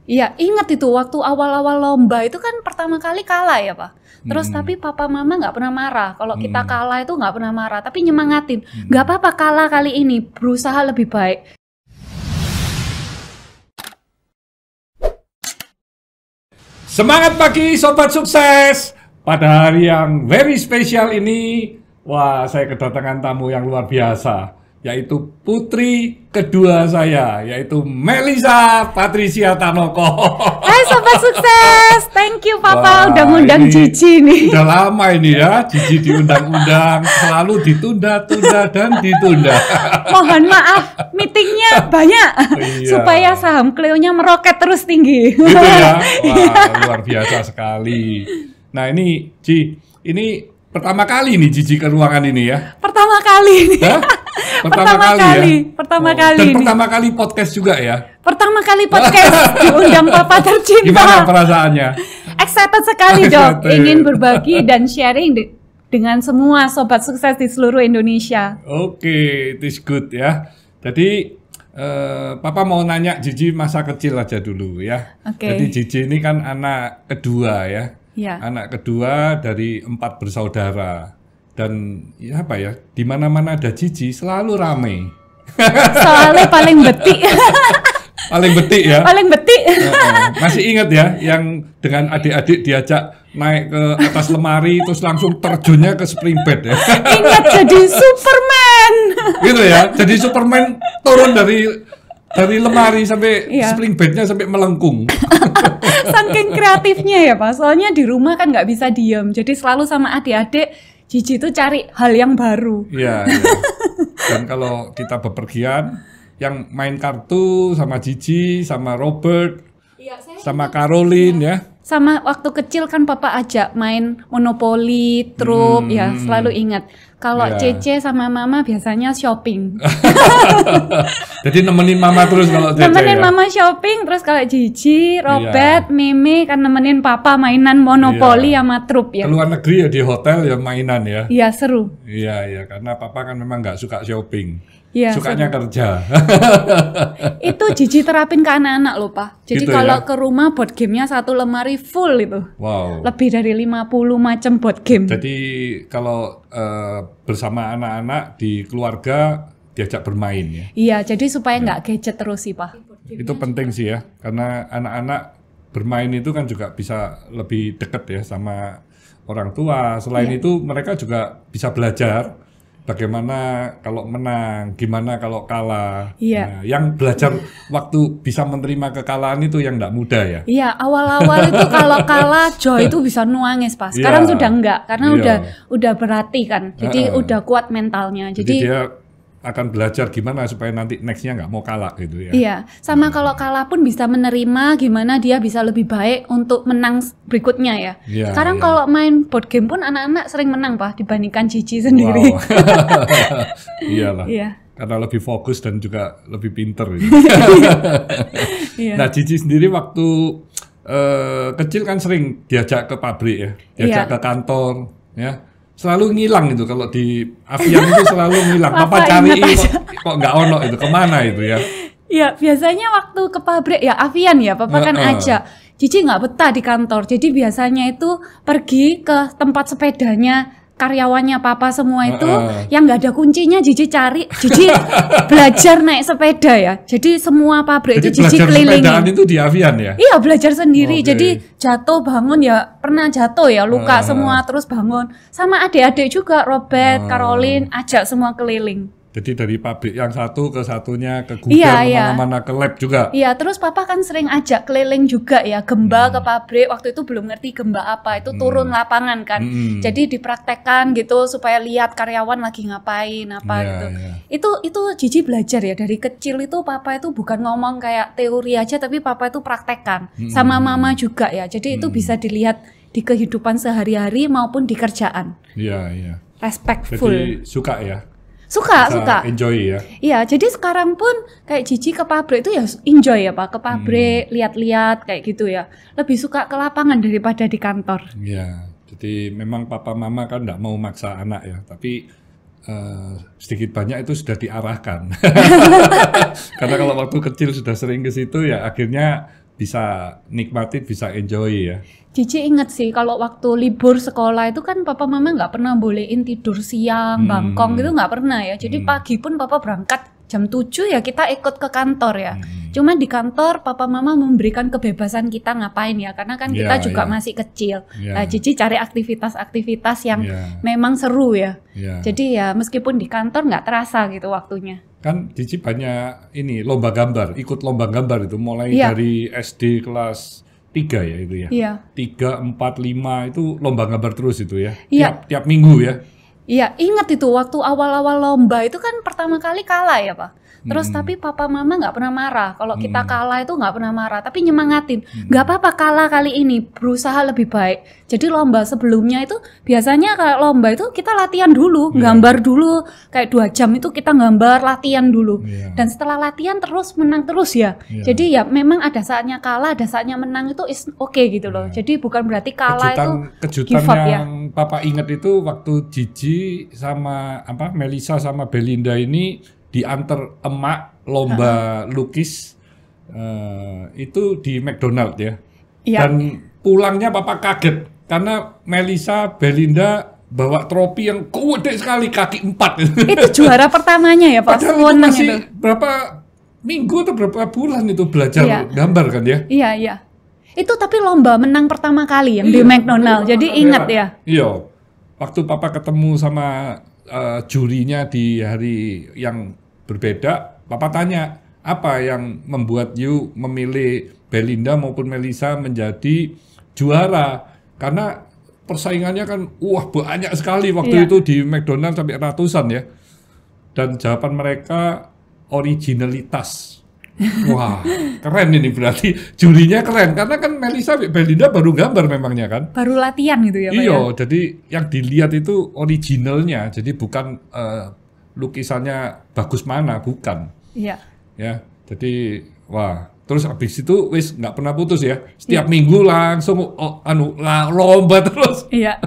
Iya, ingat itu waktu awal-awal lomba itu kan pertama kali kalah ya Pak. Terus tapi papa mama nggak pernah marah. Kalau kita kalah itu nggak pernah marah, tapi nyemangatin. Nggak apa-apa kalah kali ini, berusaha lebih baik. Semangat pagi Sobat Sukses. Pada hari yang very special ini, wah, saya kedatangan tamu yang luar biasa, yaitu putri kedua saya, yaitu Melisa Patricia Tanoko. Hai Sobat Sukses, thank you Papa udah ngundang Cici nih. Udah lama ini ya, Cici diundang-undang, selalu ditunda-tunda dan ditunda. Mohon maaf, meetingnya banyak, supaya saham Clio-nya meroket terus tinggi. Gitu ya, wah luar biasa sekali. Nah ini Ci, ini pertama kali nih Cici ke ruangan ini ya? Pertama kali nih. Hah? Pertama kali. Dan pertama kali podcast juga ya? Pertama kali podcast diundang Papa tercinta. Gimana perasaannya? Excited sekali Dok, ingin berbagi dan sharing dengan semua Sobat Sukses di seluruh Indonesia. Oke, it is good ya. Jadi Papa mau nanya Cici masa kecil aja dulu ya. Jadi Cici ini kan anak kedua ya. Anak kedua dari 4 bersaudara. Dan ya apa ya, di mana-mana ada Cici selalu rame. Soalnya paling betik. Paling betik ya. Paling betik. Masih ingat ya, yang dengan adik-adik diajak naik ke atas lemari terus langsung terjunnya ke spring bed ya. Ingat jadi Superman. Gitu ya, jadi Superman turun dari lemari sampai spring bednya sampai melengkung. Saking kreatifnya ya Pak, soalnya di rumah kan nggak bisa diem, jadi selalu sama adik-adik Cici tuh cari hal yang baru. Iya. Dan kalau kita bepergian, yang main kartu sama Cici, sama Robert, sama Caroline ya. Sama waktu kecil kan Papa ajak main Monopoli, Trup, ya selalu ingat. Kalau Cece sama Mama biasanya shopping. Jadi nemenin Mama terus kalau Cece. Nemenin Mama shopping, terus kalau Cici, Robert, Mimi kan nemenin Papa mainan Monopoli sama Trup ya. Keluar negeri ya di hotel ya mainan ya. Iya seru. Iya, karena Papa kan memang nggak suka shopping. Ya, sukanya kerja. Itu Cici terapin ke anak-anak loh Pak. Jadi gitu kalau ya? ke rumah board game-nya 1 lemari full itu. Wow. Lebih dari 50 macam board game. Jadi kalau bersama anak-anak di keluarga diajak bermain ya. Iya, jadi supaya nggak gadget terus sih Pak. Itu penting sih ya, karena anak-anak bermain itu kan juga bisa lebih dekat ya sama orang tua. Selain itu mereka juga bisa belajar bagaimana kalau menang, gimana kalau kalah. Nah, yang belajar waktu bisa menerima kekalahan itu yang nggak mudah ya. Iya, awal-awal itu kalau kalah Joy itu bisa nuangis Pak. Sekarang sudah enggak, karena udah berlatih kan. Jadi udah kuat mentalnya. Jadi dia akan belajar gimana supaya nanti nextnya nggak mau kalah gitu ya. Iya, sama kalau kalah pun bisa menerima gimana dia bisa lebih baik untuk menang berikutnya ya. Sekarang kalau main board game pun anak-anak sering menang Pak dibandingkan Cici sendiri. Wow. Iyalah. Karena lebih fokus dan juga lebih pinter. Gitu. Nah Cici sendiri waktu kecil kan sering diajak ke pabrik ya, diajak ke kantor ya. Selalu ngilang itu kalau di Avian itu selalu ngilang. Papa cari kok nggak ono itu, kemana itu ya? Iya, biasanya waktu ke pabrik ya Avian ya, Papa kan ajak. Cici nggak betah di kantor, jadi biasanya itu pergi ke tempat sepedanya karyawannya Papa semua itu yang nggak ada kuncinya Cici cari. Cici belajar naik sepeda ya. Jadi semua pabrik jadi itu Cici kelilingin. Sepedaan itu di Avian ya? Iya, belajar sendiri. Jadi jatuh bangun ya pernah jatuh ya, luka semua terus bangun. Sama adik-adik juga Robert, Caroline ajak semua keliling. Jadi dari pabrik yang satu ke satunya, ke gudang, kemana-mana, ke lab juga. Iya, terus Papa kan sering ajak keliling juga ya, gemba ke pabrik. Waktu itu belum ngerti gemba apa, itu turun lapangan kan. Jadi dipraktekkan gitu supaya lihat karyawan lagi ngapain apa gitu. Itu Cici belajar ya dari kecil itu Papa itu bukan ngomong kayak teori aja, tapi Papa itu praktekkan. Sama Mama juga ya. Jadi itu bisa dilihat di kehidupan sehari-hari maupun di kerjaan. Iya. Respectful. Jadi suka ya. Suka. Enjoy ya. Iya, jadi sekarang pun kayak Cici ke pabrik itu ya enjoy ya Pak, ke pabrik lihat-lihat kayak gitu ya. Lebih suka ke lapangan daripada di kantor. Iya, jadi memang papa mama kan nggak mau maksa anak ya, tapi sedikit banyak itu sudah diarahkan. Karena kalau waktu kecil sudah sering ke situ ya akhirnya bisa nikmatin, bisa enjoy ya. Cici inget sih kalau waktu libur sekolah itu kan papa mama nggak pernah bolehin tidur siang, bangkong gitu nggak pernah ya. Jadi pagi pun papa berangkat jam 7 ya kita ikut ke kantor ya. Cuma di kantor papa mama memberikan kebebasan kita ngapain ya, karena kan kita juga masih kecil. Nah, Cici cari aktivitas-aktivitas yang memang seru ya. Jadi ya meskipun di kantor nggak terasa gitu waktunya. Kan Cici banyak ini lomba gambar, ikut lomba gambar itu mulai dari SD kelas 3 ya itu ya. 3, 4, 5 itu lomba gambar terus itu ya. Tiap minggu ya. Iya, ingat itu waktu awal-awal lomba itu kan pertama kali kalah ya Pak. Terus tapi papa mama nggak pernah marah. Kalau kita kalah itu nggak pernah marah, tapi nyemangatin. Nggak apa-apa kalah kali ini, berusaha lebih baik. Jadi lomba sebelumnya itu biasanya kalau lomba itu kita latihan dulu, gambar dulu. Kayak 2 jam itu kita gambar, latihan dulu. Dan setelah latihan terus menang terus ya. Jadi ya memang ada saatnya kalah, ada saatnya menang itu is okay gitu loh. Jadi bukan berarti kalah kejutan give up yang papa ingat itu waktu Cici sama Melisa sama Belinda ini diantar emak lomba lukis itu di McDonald ya. Dan pulangnya papa kaget karena Melisa, Belinda bawa trofi yang gede sekali, kaki 4. Itu juara pertamanya ya Pak. Padahal itu masih berapa minggu atau berapa bulan itu belajar gambar kan ya. Iya. Itu tapi lomba menang pertama kali yang di McDonald. Jadi ingat ya. Iya. Waktu papa ketemu sama jurinya di hari yang berbeda, papa tanya, apa yang membuat you memilih Belinda maupun Melisa menjadi juara? Karena persaingannya kan banyak sekali waktu itu di McDonald sampai ratusan ya. Dan jawaban mereka originalitas. Wah, keren ini berarti jurinya keren karena kan Melisa Belinda baru gambar memangnya kan? Baru latihan gitu ya Pak. Iya, jadi yang dilihat itu originalnya, jadi bukan lukisannya bagus mana, bukan. Iya. Ya, jadi terus habis itu wis nggak pernah putus ya. Setiap minggu langsung lomba terus. Iya.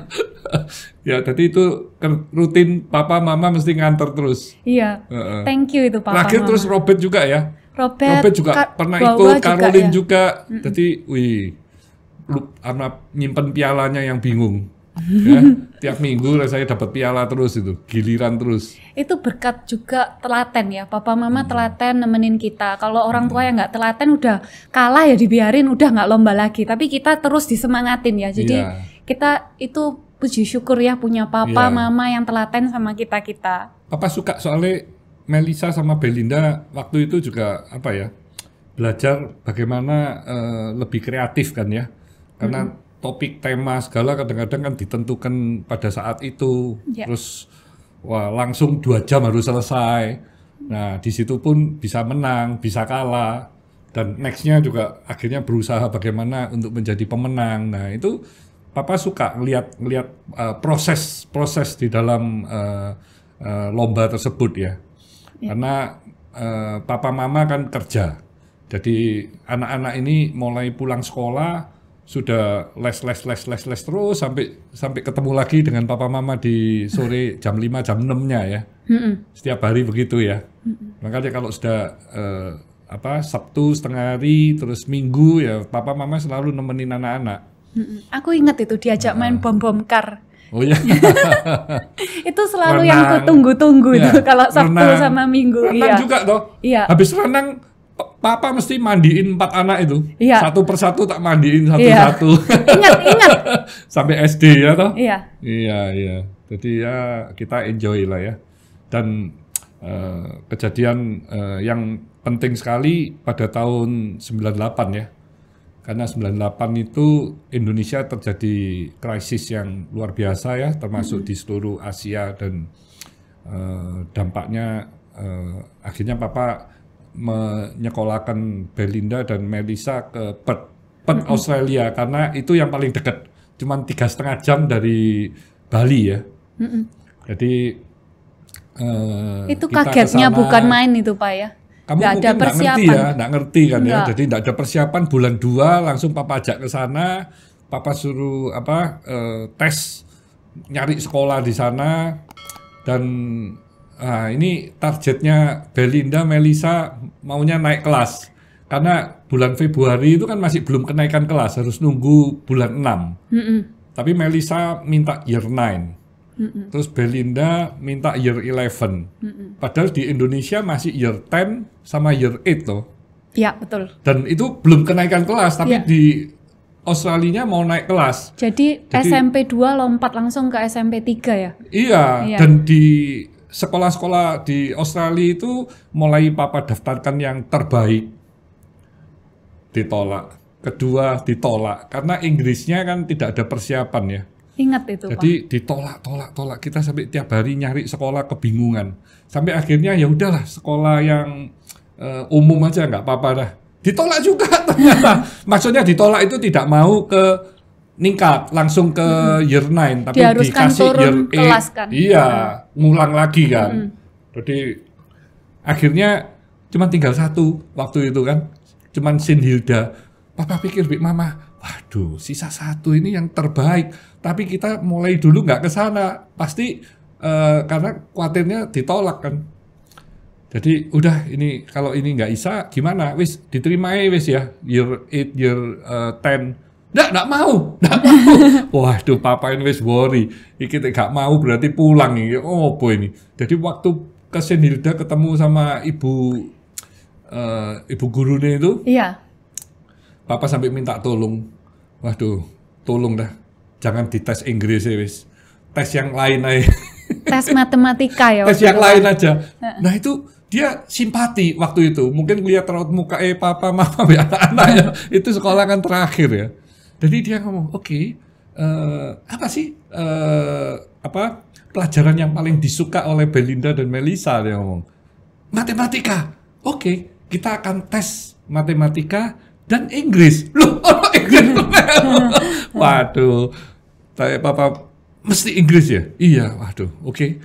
Ya, jadi itu rutin papa mama mesti nganter terus. Iya. Thank you itu papa. Terakhir terus Robert juga ya. Robert juga pernah ikut, Caroline juga. Jadi, nyimpen pialanya yang bingung. Ya, tiap minggu saya dapat piala terus itu, giliran terus. Itu berkat juga telaten ya, papa mama telaten nemenin kita. Kalau orang tua yang nggak telaten udah kalah ya dibiarin, udah nggak lomba lagi. Tapi kita terus disemangatin ya. Jadi kita itu puji syukur ya punya papa mama yang telaten sama kita. Papa suka soalnya Melisa sama Belinda waktu itu juga belajar bagaimana lebih kreatif kan ya, karena topik tema segala kadang-kadang kan ditentukan pada saat itu, terus langsung 2 jam harus selesai. Nah di situ pun bisa menang, bisa kalah, dan nextnya juga akhirnya berusaha bagaimana untuk menjadi pemenang. Nah itu papa suka ngelihat proses di dalam lomba tersebut ya. Karena papa mama kan kerja, jadi anak-anak ini mulai pulang sekolah sudah les terus sampai ketemu lagi dengan papa mama di sore jam 5 jam 6-nya ya. Setiap hari begitu ya. Makanya kalau sudah Sabtu setengah hari terus Minggu ya papa mama selalu nemenin anak-anak. Aku ingat itu diajak main bom kar. Oh ya. Itu selalu yang aku tunggu-tunggu itu kalau Sabtu sama Minggu. Renang juga toh. Iya. Habis renang papa mesti mandiin 4 anak itu. Iya. Satu persatu tak mandiin satu-satu. Ingat. Sampai SD ya toh. Iya. Iya. Jadi ya kita enjoy lah ya. Dan kejadian yang penting sekali pada tahun 98 ya. Karena 98 itu Indonesia terjadi krisis yang luar biasa ya, termasuk di seluruh Asia, dan dampaknya akhirnya papa menyekolahkan Belinda dan Melisa ke Perth, Australia, karena itu yang paling dekat, cuman 3,5 jam dari Bali ya. Jadi itu kagetnya kesana, bukan main itu Pak ya. Kamu nggak ada persiapan. Nggak ngerti kan ya. Jadi nggak ada persiapan, bulan 2 langsung papa ajak ke sana, papa suruh tes, nyari sekolah di sana, dan ini targetnya Belinda, Melisa maunya naik kelas. karena bulan Februari itu kan masih belum kenaikan kelas, harus nunggu bulan 6. Tapi Melissa minta year 9. Terus Belinda minta year 11. Padahal di Indonesia masih year 10 sama year 8 loh. Iya, betul. Dan itu belum kenaikan kelas, tapi di Australia mau naik kelas. Jadi SMP 2 lompat langsung ke SMP 3 ya? Iya, dan di sekolah-sekolah di Australia itu mulai papa daftarkan yang terbaik. Ditolak. Kedua ditolak karena Inggrisnya kan tidak ada persiapan ya. Ingat itu, jadi Pak. ditolak. Kita sampai tiap hari nyari sekolah kebingungan. Sampai akhirnya ya udahlah sekolah yang umum aja nggak apa-apa dah. Ditolak juga ternyata. Maksudnya ditolak itu tidak mau ke ningkat langsung ke year 9 tapi diharuskan dikasih turun year 8. kelas kan. Iya, ngulang lagi kan. Jadi akhirnya cuma tinggal satu waktu itu kan. Cuman St. Hilda. Papa pikir, Bik Mama, waduh, sisa satu ini yang terbaik. Tapi kita mulai dulu nggak ke sana. Pasti karena khawatirnya ditolak kan. Jadi udah ini kalau ini nggak bisa gimana? Wis diterima wis ya. Year 8, year 10. Nggak mau. Waduh, Papa ini wis worry. Iki nggak mau berarti pulang ini. Oh, boy ini. Jadi waktu ke St. Hilda ketemu sama ibu gurunya itu. Iya. Papa sampai minta tolong. Waduh, tolong dah. Jangan dites Inggris ya wis. Tes yang lain aja. Tes matematika ya. Tes yang lain aja. Nah itu dia simpati waktu itu. Mungkin lihat raut muka papa, mama, anak-anak ya. Itu sekolah kan terakhir ya. Jadi dia ngomong, oke, apa sih pelajaran yang paling disuka oleh Belinda dan Melissa, dia ngomong. Matematika. Oke, kita akan tes matematika dan Inggris. Loh, Inggris. Waduh. Saya papa mesti Inggris ya? Iya, waduh. Oke.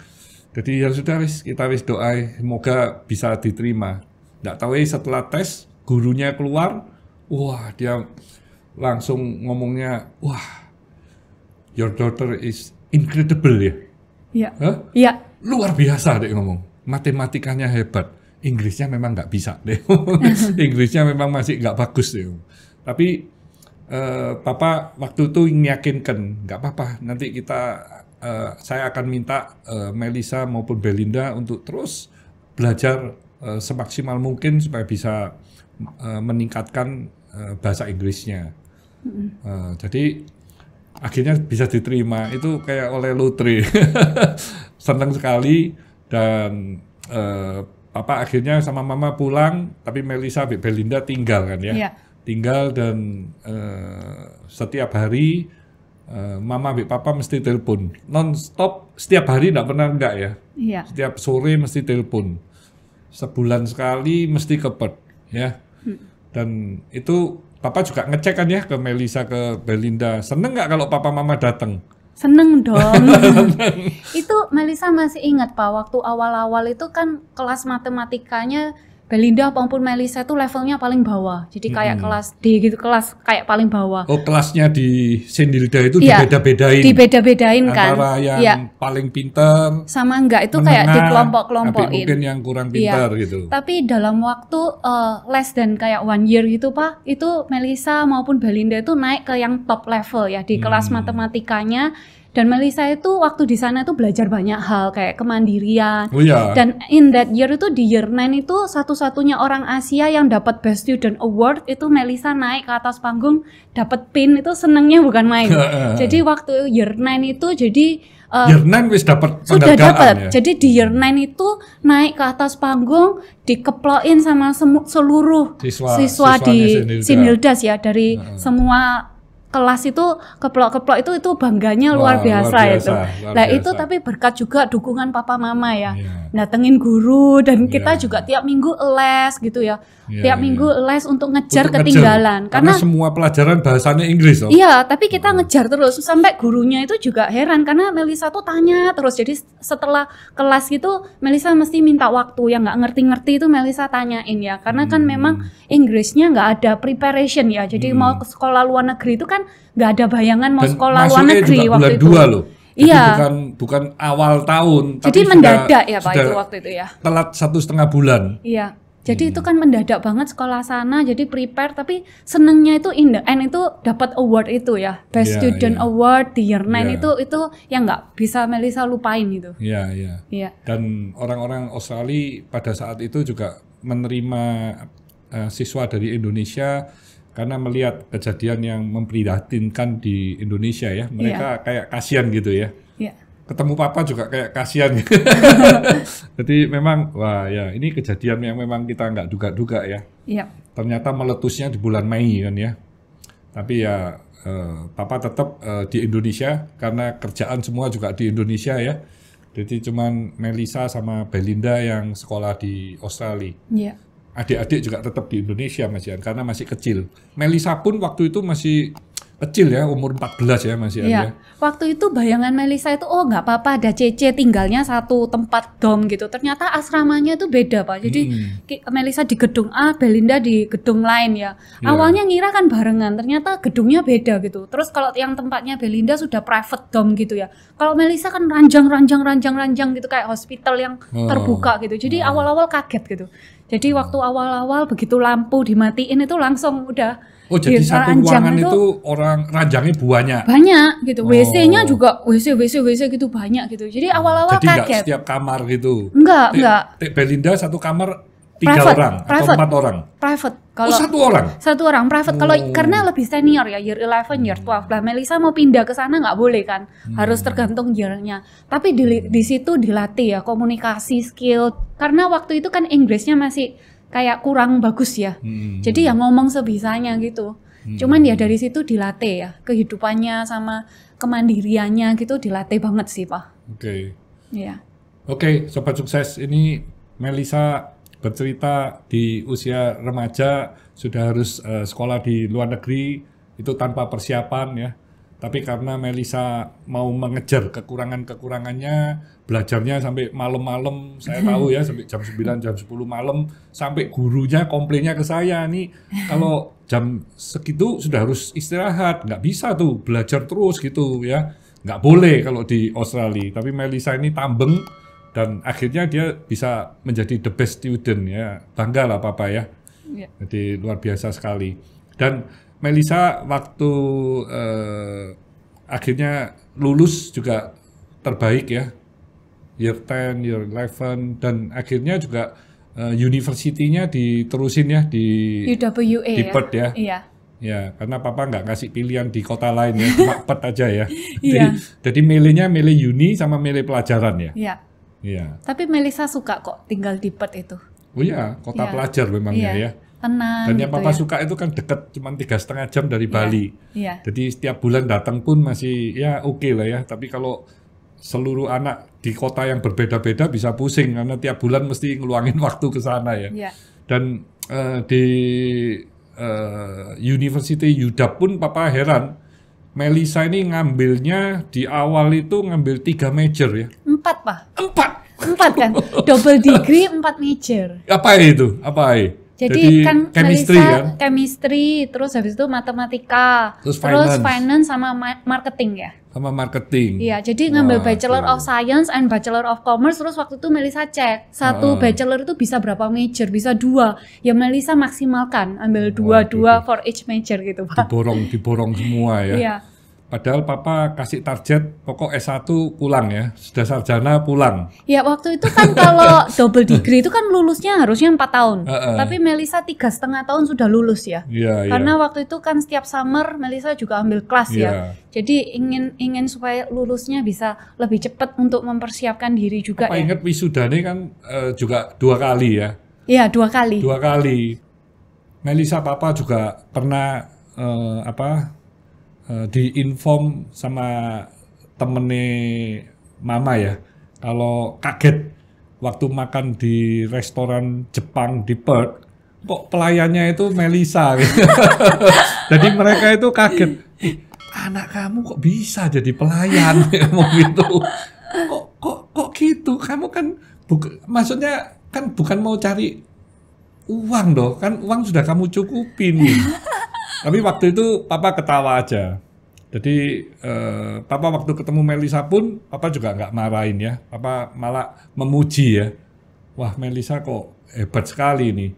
Jadi ya sudah kita doa semoga bisa diterima. Nggak tahu setelah tes gurunya keluar, wah dia langsung ngomongnya, wah, your daughter is incredible ya. Iya. Iya. Luar biasa deh ngomong. Matematikanya hebat. Inggrisnya memang nggak bisa deh. Inggrisnya memang masih nggak bagus deh. Tapi Papa waktu itu meyakinkan, nggak apa-apa. Nanti saya akan minta Melissa maupun Belinda untuk terus belajar semaksimal mungkin supaya bisa meningkatkan bahasa Inggrisnya. Jadi akhirnya bisa diterima. Itu kayak oleh lotre. Senang sekali dan Papa akhirnya sama Mama pulang, tapi Melissa, Belinda tinggal kan ya. Yeah. Tinggal dan setiap hari Mama, Papa mesti telepon non-stop setiap hari, nggak pernah enggak ya. Yeah. Setiap sore mesti telepon. Sebulan sekali mesti kepet ya. Dan itu Papa juga ngecek kan ya ke Melissa, ke Belinda. Seneng nggak kalau Papa Mama datang? Seneng dong. Itu Melissa masih ingat Pak, waktu awal-awal itu kan kelas matematikanya Belinda maupun Melissa itu levelnya paling bawah. Jadi kayak kelas D gitu, kelas kayak paling bawah. Oh, kelasnya di St. Hilda itu dibeda-bedain. Dibeda-bedain kan. Antara yang paling pintar sama enggak itu kayak di kelompok-kelompokin. Mungkin yang kurang pintar gitu. Tapi dalam waktu less than kayak 1 year gitu Pak, itu Melissa maupun Belinda itu naik ke yang top level ya di kelas matematikanya. Dan Melissa itu waktu di sana itu belajar banyak hal kayak kemandirian. Oh, iya. Dan in that year itu di year 9 itu satu-satunya orang Asia yang dapat Best Student Award itu Melissa naik ke atas panggung dapat pin, itu senengnya bukan main. Jadi waktu year 9 itu jadi year 9 wis dapat penghargaan. Sudah dapat. Ya? Jadi di year 9 itu naik ke atas panggung dikeplokin sama seluruh siswa di St. Hilda's ya dari semua kelas itu keplok-keplok itu bangganya luar biasa itu. Nah itu tapi berkat juga dukungan papa mama ya. Datengin guru dan kita juga tiap minggu les gitu ya. Tiap minggu les untuk ngejar ketinggalan. Karena semua pelajaran bahasanya Inggris loh. Iya, tapi kita ngejar terus sampai gurunya itu juga heran karena Melissa tuh tanya terus. Jadi setelah kelas gitu Melissa mesti minta waktu, yang nggak ngerti-ngerti itu Melissa tanyain ya. Karena kan memang Inggrisnya nggak ada preparation ya. Jadi mau ke sekolah luar negeri itu kan nggak ada bayangan mau sekolah luar negeri waktu itu. Loh. Jadi iya. Bukan awal tahun. Jadi tapi mendadak ya Pak itu waktu itu ya. Telat 1,5 bulan. Iya. Jadi itu kan mendadak banget sekolah sana, jadi prepare, tapi senengnya itu in the end itu dapat award itu ya, Best Student Award di Year 9 itu yang nggak bisa Melissa lupain gitu. Iya. Dan orang-orang Australia pada saat itu juga menerima siswa dari Indonesia karena melihat kejadian yang memprihatinkan di Indonesia ya, mereka kayak kasihan gitu ya. Ketemu papa juga kayak kasihan. Jadi memang wah ya ini kejadian yang memang kita nggak duga-duga ya. Ternyata meletusnya di bulan Mei kan ya. Tapi ya papa tetap di Indonesia karena kerjaan semua juga di Indonesia ya. Jadi cuman Melissa sama Belinda yang sekolah di Australia. Adik-adik juga tetap di Indonesia Mas Ian karena masih kecil. Melissa pun waktu itu masih kecil ya, umur 14 ya masih ada. Waktu itu bayangan Melissa itu nggak apa-apa ada Cece tinggalnya satu tempat dom gitu. Ternyata asramanya itu beda Pak. Jadi Melissa di gedung A, Belinda di gedung lain ya. Awalnya ngira kan barengan, ternyata gedungnya beda gitu. Terus kalau yang tempatnya Belinda sudah private dom gitu ya. Kalau Melissa kan ranjang gitu kayak hospital yang terbuka gitu. Jadi awal-awal kaget gitu. Jadi waktu awal-awal begitu lampu dimatiin itu langsung udah jadi satu ruangan itu orang ranjangnya banyak gitu. WC-nya juga WC gitu banyak gitu. Jadi awal-awal kaget. Jadi nggak setiap kamar gitu. Enggak. Belinda satu kamar 3 orang atau 4 orang. Private. Kalau satu orang private. Kalau karena lebih senior ya, year 11, year 12 lah. Melissa mau pindah ke sana nggak boleh kan. Harus tergantung year-nya. Tapi di situ dilatih ya komunikasi skill. Karena waktu itu kan Inggrisnya masih kayak kurang bagus ya. Jadi ya ngomong sebisanya gitu. Cuman ya dari situ dilatih ya. Kehidupannya sama kemandiriannya gitu dilatih banget sih, Pak. Oke, Sobat Sukses, ini Melissa bercerita di usia remaja sudah harus sekolah di luar negeri itu tanpa persiapan ya. Tapi karena Melissa mau mengejar kekurangannya, belajarnya sampai malam-malam, saya tahu ya, sampai jam 9, jam 10 malam, sampai gurunya komplainnya ke saya, nih kalau jam segitu sudah harus istirahat, nggak bisa tuh belajar terus gitu ya, nggak boleh kalau di Australia. Tapi Melissa ini tambeng, dan akhirnya dia bisa menjadi the best student ya, bangga lah Papa ya. Jadi luar biasa sekali. Dan Melissa waktu akhirnya lulus juga terbaik ya, year 10, year 11, dan akhirnya juga university-nya diterusin ya di UWA di Perth ya. Ya, karena Papa nggak ngasih pilihan di kota lain ya, cuma Perth aja ya. Jadi milihnya uni sama milih pelajaran ya. Tapi Melissa suka kok tinggal di Perth itu. Oh iya, kota pelajar memangnya ya. Tenang. Dan yang gitu Papa suka itu kan deket, cuma 3,5 jam dari Bali. Jadi setiap bulan datang pun masih ya oke lah ya. Tapi kalau seluruh anak di kota yang berbeda-beda bisa pusing karena tiap bulan mesti ngeluangin waktu ke sana ya. Dan di University UW pun Papa heran. Melissa ini ngambilnya di awal itu ngambil 3 major ya. 4 Pak. 4 kan. Double degree 4 major. Apa itu? Jadi kan chemistry Melissa, kan? Chemistry, terus habis itu matematika, terus finance sama marketing ya. Sama marketing. Iya, jadi ngambil Bachelor of Science and Bachelor of Commerce, terus waktu itu Melissa cek, satu bachelor itu bisa berapa major, bisa 2. Ya Melissa maksimalkan, ambil 2 for each major gitu, Pak. Diborong semua ya. Iya. Padahal Papa kasih target pokok S1 pulang ya, sudah sarjana pulang. Ya waktu itu kan kalau double degree itu kan lulusnya harusnya 4 tahun. Tapi Melissa 3,5 tahun sudah lulus ya. Karena waktu itu kan setiap summer Melissa juga ambil kelas ya. Jadi ingin supaya lulusnya bisa lebih cepat untuk mempersiapkan diri juga. Papa ingat wisudanya kan juga 2 kali ya. Iya 2 kali. 2 kali. Melissa Papa juga pernah diinform sama temennya Mama ya, kalau kaget waktu makan di restoran Jepang di Perth, kok pelayannya itu Melissa gitu. Jadi mereka itu kaget, anak kamu kok bisa jadi pelayan ngomong gitu. Kok gitu, kamu kan maksudnya kan bukan mau cari uang dong, kan uang sudah kamu cukupin. Tapi waktu itu Papa ketawa aja. Jadi Papa waktu ketemu Melissa pun Papa juga nggak marahin ya. Papa malah memuji ya. wah Melisa kok hebat sekali nih,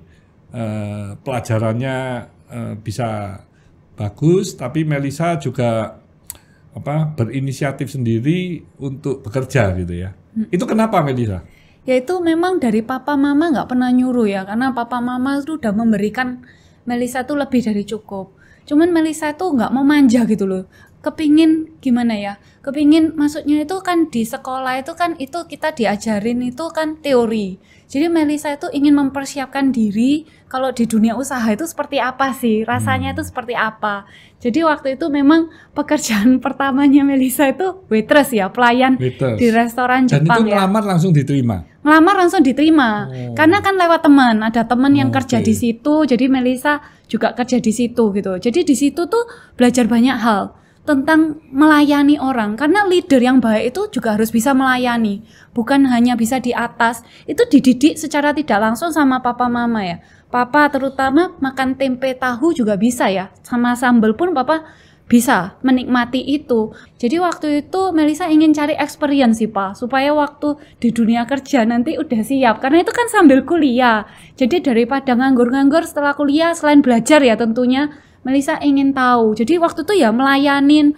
pelajarannya bisa bagus, tapi Melisa juga berinisiatif sendiri untuk bekerja gitu ya. Itu kenapa Melisa? Ya itu memang dari papa mama nggak pernah nyuruh ya, karena papa mama itu udah memberikan Melisa tuh lebih dari cukup. Cuman Melisa itu nggak mau manja gitu loh. Kepingin gimana ya? Kepingin maksudnya itu kan di sekolah itu kan itu kita diajarin itu kan teori. Jadi Melisa itu ingin mempersiapkan diri kalau di dunia usaha itu seperti apa sih, rasanya itu seperti apa. Jadi waktu itu memang pekerjaan pertamanya Melisa itu waitress ya, pelayan di restoran Jepang. Dan itu ngelamar langsung diterima? Ngelamar langsung diterima, karena kan lewat teman, ada teman yang kerja di situ, jadi Melisa juga kerja di situ gitu. Jadi di situ tuh belajar banyak hal tentang melayani orang, karena leader yang baik itu juga harus bisa melayani, bukan hanya bisa di atas. Itu dididik secara tidak langsung sama papa mama ya. Papa terutama makan tempe tahu juga bisa ya, sama sambal pun papa bisa menikmati itu. Jadi waktu itu Melisa ingin cari experience sih Pak, supaya waktu di dunia kerja nanti udah siap, karena itu kan sambil kuliah. Jadi daripada nganggur-nganggur setelah kuliah, selain belajar ya tentunya, Melisa ingin tahu. Jadi waktu itu ya melayanin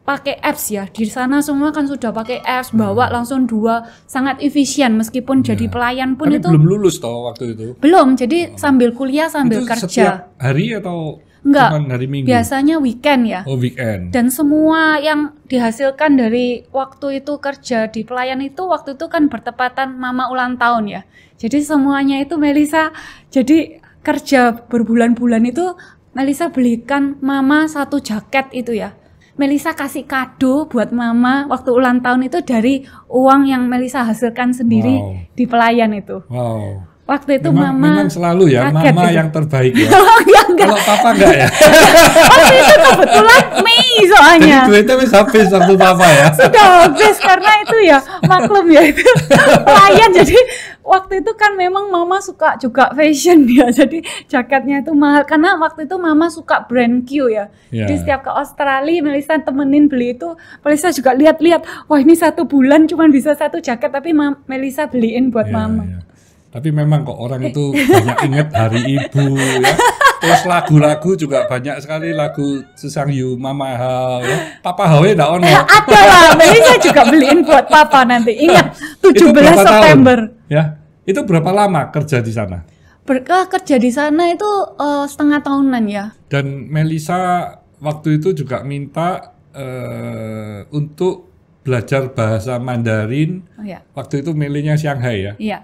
pakai apps ya. Di sana semua kan sudah pakai apps, bawa langsung 2, sangat efisien meskipun jadi pelayan pun. Tapi itu belum lulus toh waktu itu. Belum. Jadi sambil kuliah sambil itu kerja. Setiap hari atau enggak, cuman hari Minggu? Biasanya weekend ya. Oh, weekend. Dan semua yang dihasilkan dari waktu itu kerja di pelayan itu waktu itu kan bertepatan mama ulang tahun ya. Jadi semuanya itu Melisa jadi kerja berbulan-bulan itu Melisa belikan mama 1 jaket itu ya. Melisa kasih kado buat mama waktu ulang tahun itu dari uang yang Melisa hasilkan sendiri di pelayan itu. Wow. Waktu itu memang selalu ya mama yang terbaik ya. Enggak. Kalau papa enggak ya. Waktu itu kebetulan Mei soalnya. Jadi duitnya wis habis waktu papa ya. Sudah habis karena itu ya maklum ya itu pelayan. Jadi waktu itu kan memang mama suka juga fashion ya. Jadi jaketnya itu mahal karena waktu itu mama suka brand Q ya. Jadi setiap ke Australia Melisa temenin beli itu, Melisa juga lihat-lihat, wah ini 1 bulan cuma bisa 1 jaket tapi Melisa beliin buat mama. Tapi memang kok orang itu banyak inget Hari Ibu ya. Terus lagu-lagu juga banyak sekali, lagu Susang Yu, Mama Hao ya. Papa Hao enggak ono. Ada lah, Melisa juga beliin buat papa nanti. Ingat 17 September. Tahun? Ya. Itu berapa lama kerja di sana? Kerja di sana itu setengah tahunan ya. Dan Melisa waktu itu juga minta untuk belajar bahasa Mandarin. Waktu itu milihnya Shanghai ya. Iya.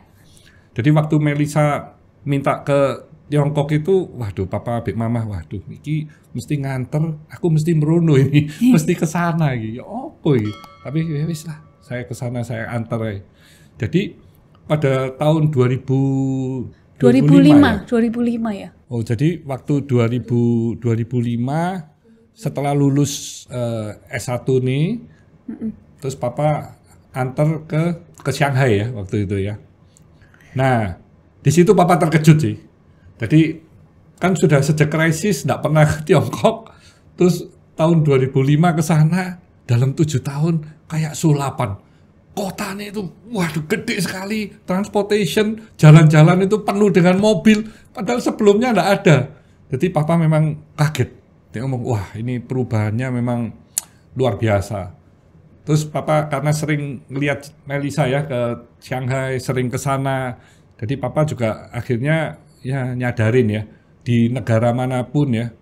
Jadi waktu Melisa minta ke Tiongkok itu, waduh papa abik mama, waduh iki mesti nganter, aku mesti merono ini, mesti ke sana iki. Ya opo iki. Tapi ya wis lah, saya ke sana saya antar aja. Jadi pada tahun 2005 ya. Oh, jadi waktu 2005 setelah lulus S1 nih, terus papa antar ke Shanghai ya waktu itu ya. Nah, di situ papa terkejut sih. Jadi kan sudah sejak krisis enggak pernah ke Tiongkok, terus tahun 2005 ke sana dalam 7 tahun kayak sulapan. Kotanya itu waduh gede sekali, transportation, jalan-jalan itu penuh dengan mobil, padahal sebelumnya enggak ada. Jadi papa memang kaget. Dia ngomong, "Wah, ini perubahannya memang luar biasa." Terus papa karena sering ngelihat Melisa ya ke Shanghai, sering ke sana. Jadi papa juga akhirnya ya nyadarin ya, di negara manapun ya,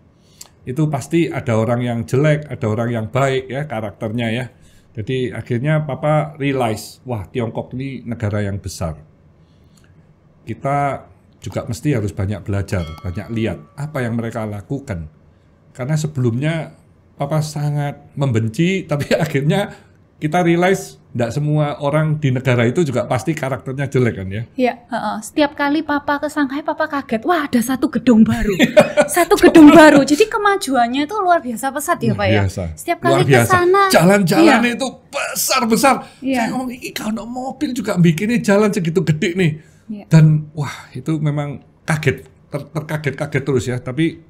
itu pasti ada orang yang jelek, ada orang yang baik ya karakternya ya. Jadi akhirnya papa realize, wah Tiongkok ini negara yang besar. Kita juga mesti harus banyak belajar, banyak lihat apa yang mereka lakukan. Karena sebelumnya papa sangat membenci, tapi akhirnya kita realize tidak semua orang di negara itu juga pasti karakternya jelek kan ya? Iya, setiap kali papa ke Shanghai, papa kaget, wah ada 1 gedung baru, 1 gedung baru. Jadi kemajuannya itu luar biasa pesat ya Pak ya? Setiap kali ke sana, jalan-jalannya itu besar-besar. Saya ngomong, kalau mobil juga bikinnya jalan segitu gede nih. Dan wah itu memang kaget, terkaget-kaget terus ya. Tapi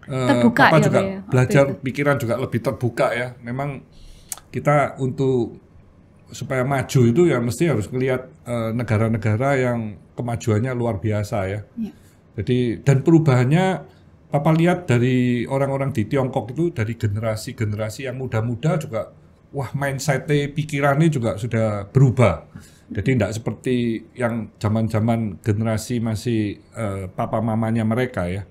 terbuka papa ya, juga ya, belajar, pikiran juga lebih terbuka ya. Memang kita untuk supaya maju itu ya mesti harus melihat negara-negara yang kemajuannya luar biasa ya. Jadi dan perubahannya Papa lihat dari orang-orang di Tiongkok itu dari generasi-generasi yang muda-muda juga, wah mindset-nya, pikirannya juga sudah berubah. Jadi tidak seperti yang zaman-zaman generasi masih papa mamanya mereka ya.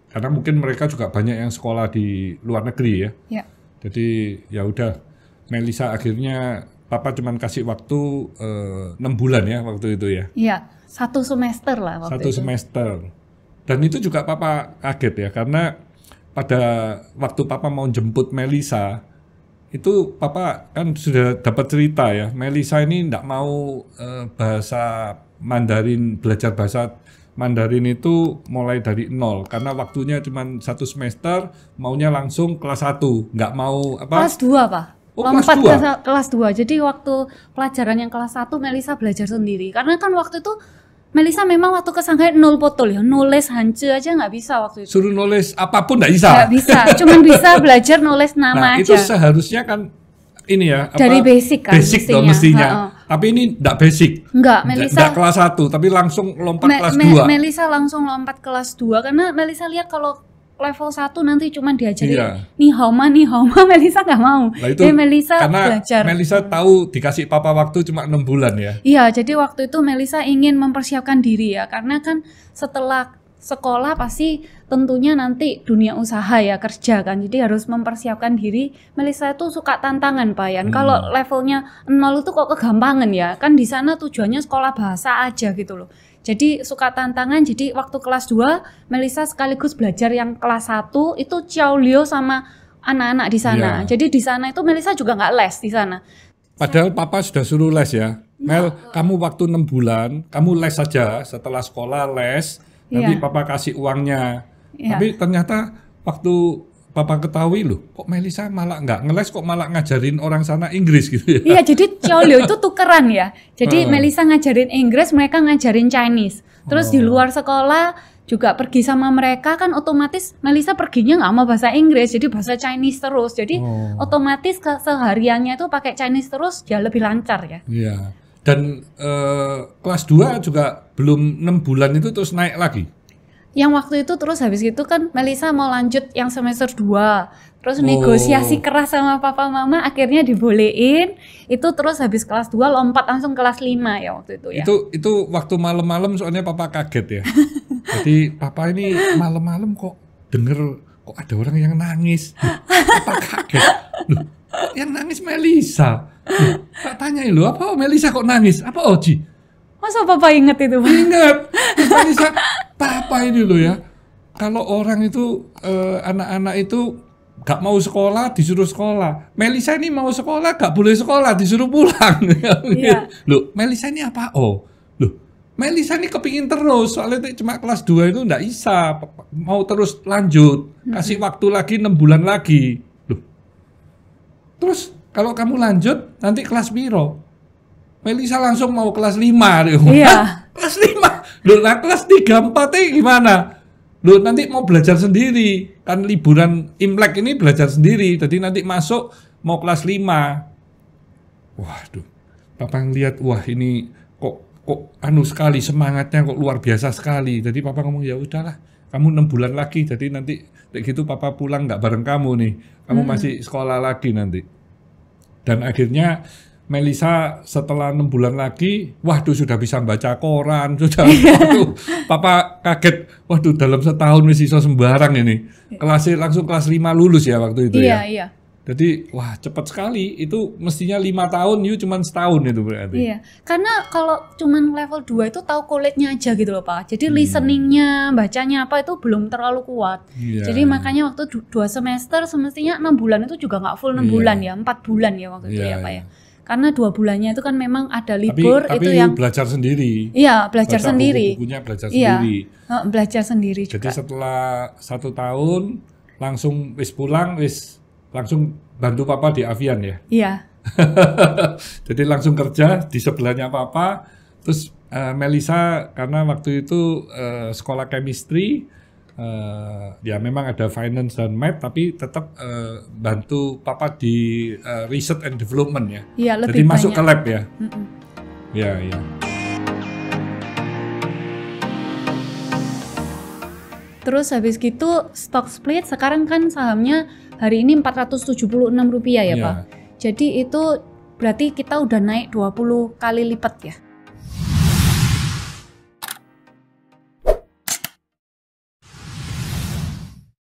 Karena mungkin mereka juga banyak yang sekolah di luar negeri ya. Jadi ya udah, Melisa akhirnya Papa cuman kasih waktu 6 bulan ya waktu itu ya. Iya, 1 semester lah waktu itu. 1 semester. Dan itu juga Papa kaget ya, karena pada waktu Papa mau jemput Melisa, itu Papa kan sudah dapat cerita ya, Melisa ini tidak mau bahasa Mandarin, belajar bahasa Mandarin itu mulai dari 0, karena waktunya cuma 1 semester, maunya langsung kelas 1, nggak mau apa? Kelas 2 Pak. Oh, lompat ke kelas 2. Jadi waktu pelajaran yang kelas 1 Melisa belajar sendiri. Karena kan waktu itu Melisa memang waktu ke Shanghai 0 potol ya, nulis Hanje aja nggak bisa waktu itu. Suruh nulis apapun nggak bisa? Nggak bisa, cuman bisa belajar nulis nama aja. Itu seharusnya kan ini ya, dari basic kan basic mestinya. Tapi ini nggak basic. Nggak, Melisa nggak kelas 1, tapi langsung lompat kelas 2. Melisa langsung lompat kelas 2 karena Melisa lihat kalau level 1 nanti cuma diajari nih hauma, Melisa nggak mau. Nah, itu Melisa karena belajar. Melisa tahu dikasih Papa waktu cuma 6 bulan ya. Iya, jadi waktu itu Melisa ingin mempersiapkan diri ya, karena kan setelah sekolah pasti tentunya nanti dunia usaha ya, kerja kan, jadi harus mempersiapkan diri. Melisa itu suka tantangan Pak Yan. Kalau levelnya 0 itu kok kegampangan ya, kan di sana tujuannya sekolah bahasa aja gitu loh. Jadi suka tantangan, jadi waktu kelas 2 Melisa sekaligus belajar yang kelas 1 itu Ciao Liu sama anak-anak di sana. Jadi di sana itu Melisa juga nggak les di sana. Padahal Papa sudah suruh les ya. Mel, kamu waktu 6 bulan, kamu les saja, setelah sekolah les, nanti Papa kasih uangnya. Tapi ternyata waktu Papa ketahui loh, kok Melisa malah nggak ngeles, kok malah ngajarin orang sana Inggris gitu ya. Iya, jadi Ciao Liu itu tukeran ya. Jadi Melisa ngajarin Inggris, mereka ngajarin Chinese. Terus di luar sekolah juga pergi sama mereka, kan otomatis Melisa perginya nggak mau bahasa Inggris, jadi bahasa Chinese terus. Jadi otomatis sehariannya itu pakai Chinese terus, ya lebih lancar ya. Iya. Dan kelas 2 juga belum 6 bulan itu terus naik lagi. Yang waktu itu terus habis itu kan Melisa mau lanjut yang semester 2. Terus negosiasi keras sama papa mama, akhirnya dibolehin. Itu terus habis kelas 2 lompat langsung kelas 5 ya waktu itu ya. Itu waktu malam-malam soalnya Papa kaget ya. Jadi Papa ini malam-malam kok denger kok ada orang yang nangis. Papa kaget. Loh, yang nangis Melisa. Tak tanyain loh, apa Melisa kok nangis? Apa Oji? Masa Papa inget itu? Ingat. Melisa, Papa ini loh ya. Kalau orang itu anak-anak itu gak mau sekolah disuruh sekolah. Melisa ini mau sekolah gak boleh sekolah disuruh pulang. Loh, Melisa ini apa? Loh, Melisa ini kepingin terus. Soalnya cuma kelas 2 itu gak bisa. Mau terus lanjut. Kasih waktu lagi 6 bulan lagi. Loh. Terus kalau kamu lanjut nanti kelas piro? Melisa langsung mau kelas 5. Iya. Kelas 5. Loh, nah kelas 3, 4 gimana? Loh, nanti mau belajar sendiri. Kan liburan Imlek ini belajar sendiri. Jadi nanti masuk mau kelas 5. Waduh. Papa ngeliat, wah ini kok anu sekali, semangatnya kok luar biasa sekali. Jadi Papa ngomong, ya udahlah, kamu 6 bulan lagi. Jadi nanti kayak gitu Papa pulang nggak bareng kamu nih. Kamu masih sekolah lagi nanti. Dan akhirnya Melisa setelah 6 bulan lagi, waduh sudah bisa baca koran, sudah. Waduh, Papa kaget, waduh dalam setahun masih iso sembarang ini. Kelasnya langsung kelas 5 lulus ya waktu itu ya. Iya. Jadi wah cepat sekali, itu mestinya 5 tahun, you cuma setahun itu berarti. Iya, karena kalau cuman level 2 itu tahu kuletnya aja gitu loh Pak. Jadi listeningnya, bacanya apa itu belum terlalu kuat. Jadi makanya waktu 2 semester semestinya 6 bulan itu juga nggak full 6 bulan ya, 4 bulan ya waktu itu ya Pak ya. Karena 2 bulannya itu kan memang ada libur, tapi itu yang belajar sendiri. Iya, belajar sendiri. Buku-bukunya belajar sendiri. Belajar sendiri juga. Jadi setelah 1 tahun langsung pulang langsung bantu Papa di Avian ya. Iya. Jadi langsung kerja di sebelahnya Papa. Terus Melisa karena waktu itu sekolah chemistry, Ya memang ada finance dan math, tapi tetap bantu papa di research and development ya. Iya, jadi lebih masuk banyak. ke lab ya. Ya, ya. Terus habis gitu stock split sekarang kan sahamnya hari ini Rp476 ya Pak. Jadi itu berarti kita udah naik 20 kali lipat ya.